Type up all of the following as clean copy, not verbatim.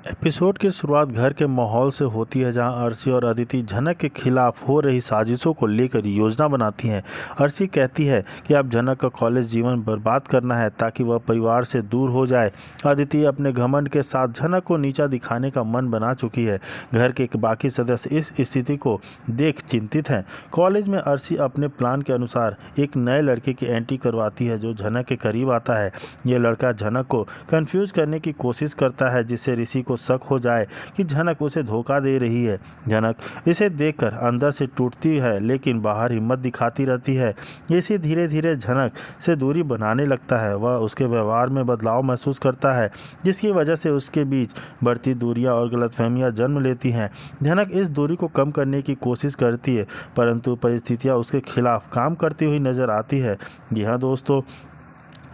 Episode की शुरुआत घर के माहौल से होती है, जहां अर्शी और अदिति जनक के खिलाफ हो रही साजिशों को लेकर योजना बनाती हैं। अर्शी कहती है कि अब जनक का कॉलेज जीवन बर्बाद करना है ताकि वह परिवार से दूर हो जाए। अदिति अपने घमंड के साथ जनक को नीचा दिखाने का मन बना चुकी है। घर के बाकी सदस्य इस स्थिति को देख चिंतित हैं। कॉलेज में अर्शी अपने प्लान के अनुसार एक नए लड़के की एंट्री करवाती है जो जनक के करीब आता है। ये लड़का जनक को कंफ्यूज करने की कोशिश करता है, जिससे ऋषि को शक हो जाए कि जनक उसे धोखा दे रही है। जनक इसे देखकर अंदर से टूटती है, लेकिन बाहर हिम्मत दिखाती रहती है। ऋषि धीरे धीरे जनक से दूरी बनाने लगता है। वह उसके व्यवहार में बदलाव महसूस करता है, जिसकी वजह से उसके बीच बढ़ती दूरियां और गलतफहमियां जन्म लेती हैं। जनक इस दूरी को कम करने की कोशिश करती है, परंतु परिस्थितियां उसके खिलाफ काम करती हुई नजर आती है। जी हाँ दोस्तों,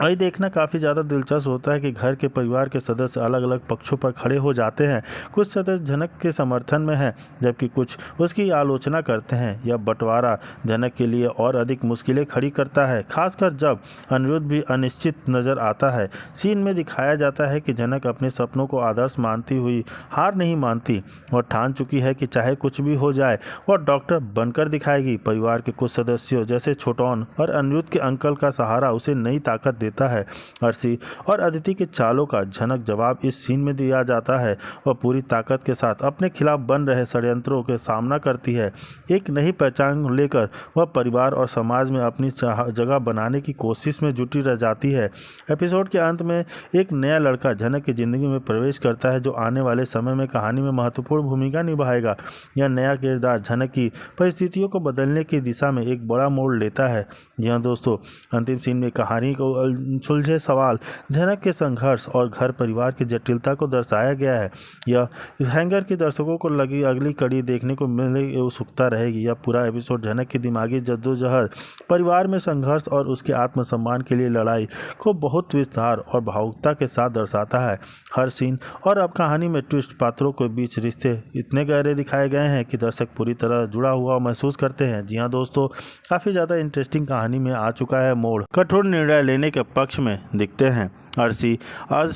वही देखना काफ़ी ज़्यादा दिलचस्प होता है कि घर के परिवार के सदस्य अलग अलग पक्षों पर खड़े हो जाते हैं। कुछ सदस्य जनक के समर्थन में हैं, जबकि कुछ उसकी आलोचना करते हैं। यह बंटवारा जनक के लिए और अधिक मुश्किलें खड़ी करता है, खासकर जब अनिरुद्ध भी अनिश्चित नज़र आता है। सीन में दिखाया जाता है कि जनक अपने सपनों को आदर्श मानती हुई हार नहीं मानती और ठान चुकी है कि चाहे कुछ भी हो जाए और डॉक्टर बनकर दिखाएगी। परिवार के कुछ सदस्यों जैसे छोटौन और अनिरुद्ध के अंकल का सहारा उसे नई ताकत देता है। अर्शी और अदिति के चालों का जनक जवाब इस सीन में दिया जाता है। वह पूरी ताकत के साथ अपने खिलाफ बन रहे षड्यंत्रों के सामना करती है। एक नई पहचान लेकर वह परिवार और समाज में अपनी जगह बनाने की कोशिश में जुटी रह जाती है। एपिसोड के अंत में एक नया लड़का जनक की जिंदगी में प्रवेश करता है, जो आने वाले समय में कहानी में महत्वपूर्ण भूमिका निभाएगा। यह नया किरदार जनक की परिस्थितियों को बदलने की दिशा में एक बड़ा मोड़ लेता है। जी हाँ दोस्तों, अंतिम सीन में कहानी को सुलझे सवाल, जनक के संघर्ष और घर परिवार की जटिलता को दर्शाया गया है। यह हैंगर की दर्शकों को लगी अगली कड़ी देखने को मिले उत्सुकता रहेगी। यह पूरा एपिसोड जनक की दिमागी जद्दोजहद, परिवार में संघर्ष और उसके आत्मसम्मान के लिए लड़ाई को बहुत विस्तार और भावुकता के साथ दर्शाता है। हर सीन और अब कहानी में ट्विस्ट, पात्रों के बीच रिश्ते इतने गहरे दिखाए गए हैं कि दर्शक पूरी तरह जुड़ा हुआ महसूस करते हैं। जी हाँ दोस्तों, काफ़ी ज़्यादा इंटरेस्टिंग कहानी में आ चुका है मोड़। कठोर निर्णय लेने के पक्ष में दिखते हैं। अर्शी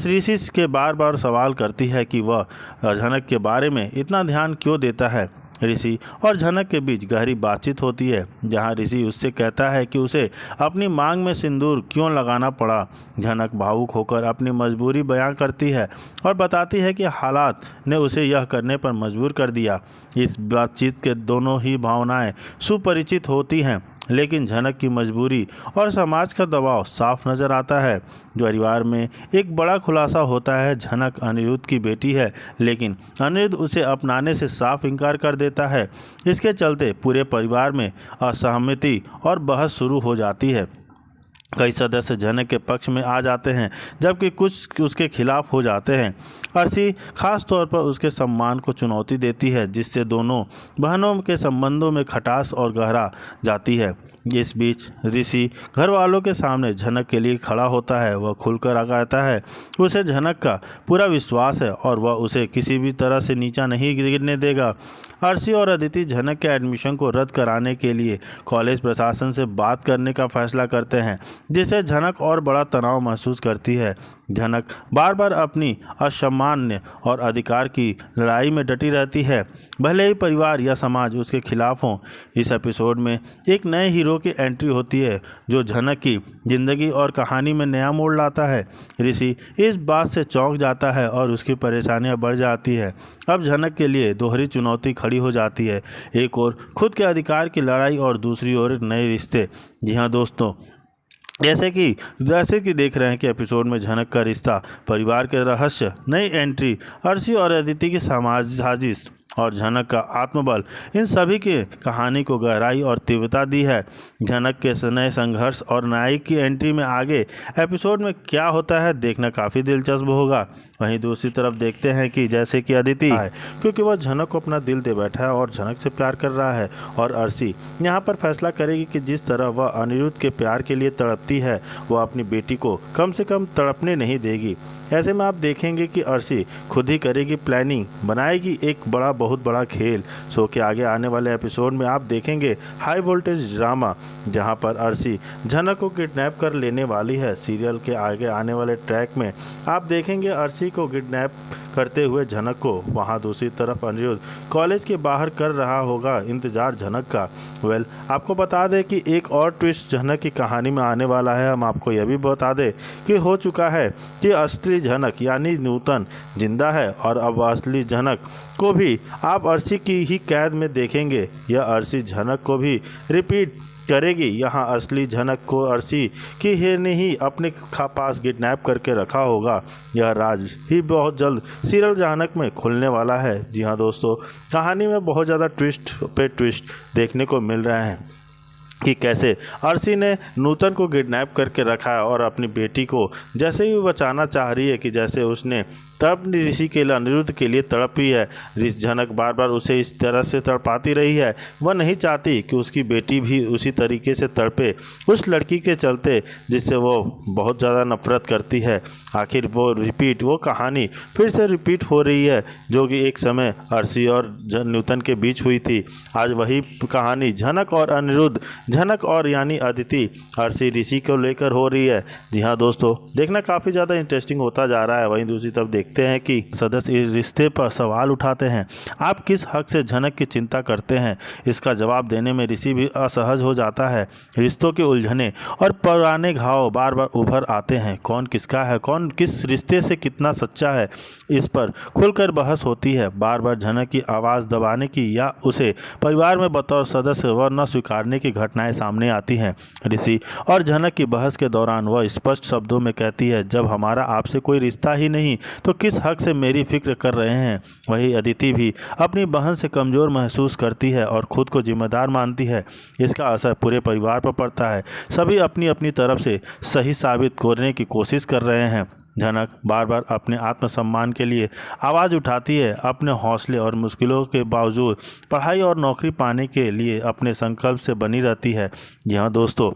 ऋषि के बार बार सवाल करती है कि वह जनक के बारे में इतना ध्यान क्यों देता है। ऋषि और जनक के बीच गहरी बातचीत होती है, जहां ऋषि उससे कहता है कि उसे अपनी मांग में सिंदूर क्यों लगाना पड़ा। जनक भावुक होकर अपनी मजबूरी बयां करती है और बताती है कि हालात ने उसे यह करने पर मजबूर कर दिया। इस बातचीत के दोनों ही भावनाएं सुपरिचित होती हैं, लेकिन जनक की मजबूरी और समाज का दबाव साफ नज़र आता है। परिवार में एक बड़ा खुलासा होता है। जनक अनिरुद्ध की बेटी है, लेकिन अनिरुद्ध उसे अपनाने से साफ इनकार कर देता है। इसके चलते पूरे परिवार में असहमति और बहस शुरू हो जाती है। कई सदस्य जनक के पक्ष में आ जाते हैं, जबकि कुछ उसके खिलाफ हो जाते हैं। अर्शी खास तौर पर उसके सम्मान को चुनौती देती है, जिससे दोनों बहनों के संबंधों में खटास और गहरा जाती है। इस बीच ऋषि घर वालों के सामने जनक के लिए खड़ा होता है। वह खुलकर कहता है उसे जनक का पूरा विश्वास है और वह उसे किसी भी तरह से नीचा नहीं गिरने देगा। अर्शी और अदिति जनक के एडमिशन को रद्द कराने के लिए कॉलेज प्रशासन से बात करने का फैसला करते हैं, जिससे जनक और बड़ा तनाव महसूस करती है। जनक बार बार अपनी असामान्य और अधिकार की लड़ाई में डटी रहती है, भले ही परिवार या समाज उसके खिलाफ हों। इस एपिसोड में एक नए हीरो की एंट्री होती है, जो जनक की जिंदगी और कहानी में नया मोड़ लाता है। ऋषि इस बात से चौंक जाता है और उसकी परेशानियां बढ़ जाती है। अब जनक के लिए दोहरी चुनौती खड़ी हो जाती है, एक और खुद के अधिकार की लड़ाई और दूसरी ओर नए रिश्ते। जी हाँ दोस्तों, जैसे कि देख रहे हैं कि एपिसोड में जनक का रिश्ता, परिवार के रहस्य, नई एंट्री, अर्शी और अदिति की साजिश और जनक का आत्मबल, इन सभी की कहानी को गहराई और तीव्रता दी है। जनक के नए संघर्ष और नायक की एंट्री में आगे एपिसोड में क्या होता है देखना काफ़ी दिलचस्प होगा। वहीं दूसरी तरफ देखते हैं कि जैसे कि अदिति है, क्योंकि वह जनक को अपना दिल दे बैठा है और जनक से प्यार कर रहा है, और अर्शी यहाँ पर फैसला करेगी कि जिस तरह वह अनिरुद्ध के प्यार के लिए तड़पती है, वह अपनी बेटी को कम से कम तड़पने नहीं देगी। ऐसे में आप देखेंगे कि अर्शी खुद ही करेगी प्लानिंग, बनाएगी एक बहुत बड़ा खेल। शो के आगे आने वाले एपिसोड में आप देखेंगे हाई वोल्टेज ड्रामा, जहां पर अर्शी झनक को किडनैप कर लेने वाली है। सीरियल के आगे आने वाले ट्रैक में आप देखेंगे अर्शी को किडनैप करते हुए झनक को। वहां दूसरी तरफ अनिरुद्ध कॉलेज के बाहर कर रहा होगा इंतजार झनक का। आपको बता दें कि एक और ट्विस्ट झनक की कहानी में आने वाला है। हम आपको यह भी बता दें कि हो चुका है कि असली झनक यानी नूतन जिंदा है, और अब असली झनक को भी आप अर्शी की ही कैद में देखेंगे। यह अर्शी झनक को भी रिपीट करेगी। यहाँ असली झनक को अर्शी की ने ही अपने पास किडनैप करके रखा होगा। यह राज ही बहुत जल्द सीरियल झनक में खुलने वाला है। जी हाँ दोस्तों, कहानी में बहुत ज़्यादा ट्विस्ट पे ट्विस्ट देखने को मिल रहे हैं कि कैसे अर्शी ने नूतन को किडनैप करके रखा है और अपनी बेटी को जैसे ही बचाना चाह रही है कि जैसे उसने तब ऋषि के लिए अनिरुद्ध के लिए तड़पी है। झनक बार बार उसे इस तरह से तड़पाती रही है। वह नहीं चाहती कि उसकी बेटी भी उसी तरीके से तड़पे उस लड़की के चलते जिससे वो बहुत ज़्यादा नफरत करती है। आखिर वो कहानी फिर से रिपीट हो रही है, जो कि एक समय अर्शी और नूतन के बीच हुई थी। आज वही कहानी झनक और अनिरुद्ध, झनक और यानी अदिति अर्शी ऋषि को लेकर हो रही है। जी हाँ दोस्तों, देखना काफ़ी ज़्यादा इंटरेस्टिंग होता जा रहा है। वहीं दूसरी तरफ देखते हैं कि सदस्य इस रिश्ते पर सवाल उठाते हैं। आप किस हक से झनक की चिंता करते हैं? इसका जवाब देने में ऋषि भी असहज हो जाता है। रिश्तों के उलझने और पुराने घाव बार बार उभर आते हैं। कौन किसका है, कौन किस रिश्ते से कितना सच्चा है, इस पर खुलकर बहस होती है। बार बार झनक की आवाज़ दबाने की या उसे परिवार में बतौर सदस्य व न स्वीकारने की घटनाएं सामने आती हैं। ऋषि और झनक की बहस के दौरान वह स्पष्ट शब्दों में कहती है, जब हमारा आपसे कोई रिश्ता ही नहीं तो किस हक से मेरी फिक्र कर रहे हैं? वही अदिति भी अपनी बहन से कमज़ोर महसूस करती है और खुद को जिम्मेदार मानती है। इसका असर पूरे परिवार पर पड़ता है। सभी अपनी अपनी तरफ से सही साबित करने की कोशिश कर रहे हैं। झनक बार बार अपने आत्मसम्मान के लिए आवाज़ उठाती है। अपने हौसले और मुश्किलों के बावजूद पढ़ाई और नौकरी पाने के लिए अपने संकल्प से बनी रहती है। जी हाँ दोस्तों,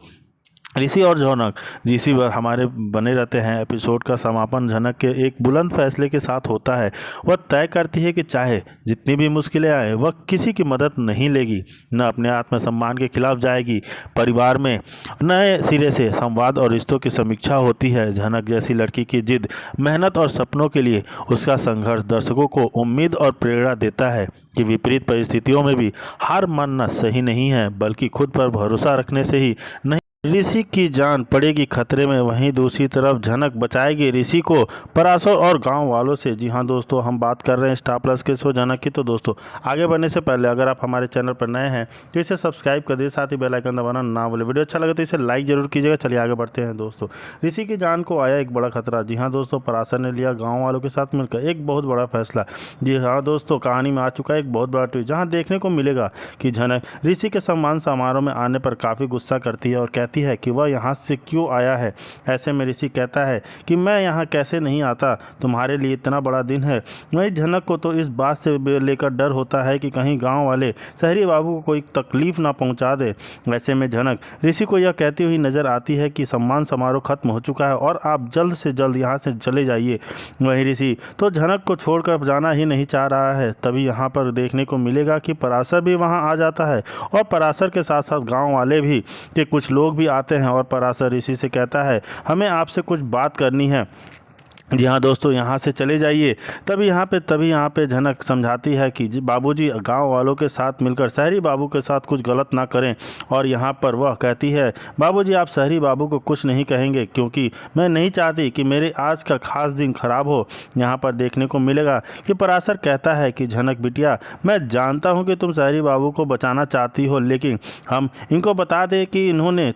ऋषि और झनक ऋषि हमारे बने रहते हैं। एपिसोड का समापन झनक के एक बुलंद फैसले के साथ होता है। वह तय करती है कि चाहे जितनी भी मुश्किलें आए वह किसी की मदद नहीं लेगी, न अपने आत्मसम्मान के खिलाफ जाएगी। परिवार में नए सिरे से संवाद और रिश्तों की समीक्षा होती है। झनक जैसी लड़की की जिद, मेहनत और सपनों के लिए उसका संघर्ष दर्शकों को उम्मीद और प्रेरणा देता है कि विपरीत परिस्थितियों में भी हार मानना सही नहीं है, बल्कि खुद पर भरोसा रखने से ही नहीं ऋषि की जान पड़ेगी खतरे में। वहीं दूसरी तरफ झनक बचाएगी ऋषि को पराशर और गांव वालों से। जी हाँ दोस्तों, हम बात कर रहे हैं स्टार प्लस के शो झनक की। तो दोस्तों, आगे बढ़ने से पहले अगर आप हमारे चैनल पर नए हैं तो इसे सब्सक्राइब कर दीजिए, साथ ही बेल आइकन दबाना ना भूलें। वीडियो अच्छा लगे तो इसे लाइक जरूर कीजिएगा। चलिए आगे बढ़ते हैं दोस्तों। ऋषि की जान को आया एक बड़ा खतरा। जी हाँ दोस्तों, पराशर ने लिया गाँव वालों के साथ मिलकर एक बहुत बड़ा फैसला। जी हाँ दोस्तों, कहानी में आ चुका है एक बहुत बड़ा ट्विस्ट, जहाँ देखने को मिलेगा कि झनक ऋषि के सम्मान समारोह में आने पर काफ़ी गुस्सा करती है और कहती है कि वह यहाँ से क्यों आया है। ऐसे में ऋषि कहता है कि मैं यहाँ कैसे नहीं आता, तुम्हारे लिए इतना बड़ा दिन है। वहीं झनक को तो इस बात से लेकर डर होता है कि कहीं गांव वाले शहरी बाबू को कोई तकलीफ ना पहुंचा दे। ऐसे में झनक ऋषि को यह कहती हुई नजर आती है कि सम्मान समारोह खत्म हो चुका है और आप जल्द से जल्द यहाँ से चले जाइए। वहीं ऋषि तो झनक को छोड़कर जाना ही नहीं चाह रहा है। तभी यहाँ पर देखने को मिलेगा कि पराशर भी वहाँ आ जाता है और पराशर के साथ साथ गाँव वाले भी के कुछ लोग भी आते हैं और पराशर ऋषि से कहता है, हमें आपसे कुछ बात करनी है। जी हाँ दोस्तों, यहाँ से चले जाइए। तभी यहाँ पे झनक समझाती है कि बाबूजी गांव वालों के साथ मिलकर शहरी बाबू के साथ कुछ गलत ना करें। और यहाँ पर वह कहती है, बाबूजी आप शहरी बाबू को कुछ नहीं कहेंगे, क्योंकि मैं नहीं चाहती कि मेरे आज का खास दिन खराब हो। यहाँ पर देखने को मिलेगा कि पराशर कहता है कि झनक बिटिया, मैं जानता हूँ कि तुम शहरी बाबू को बचाना चाहती हो, लेकिन हम इनको बता दें कि इन्होंने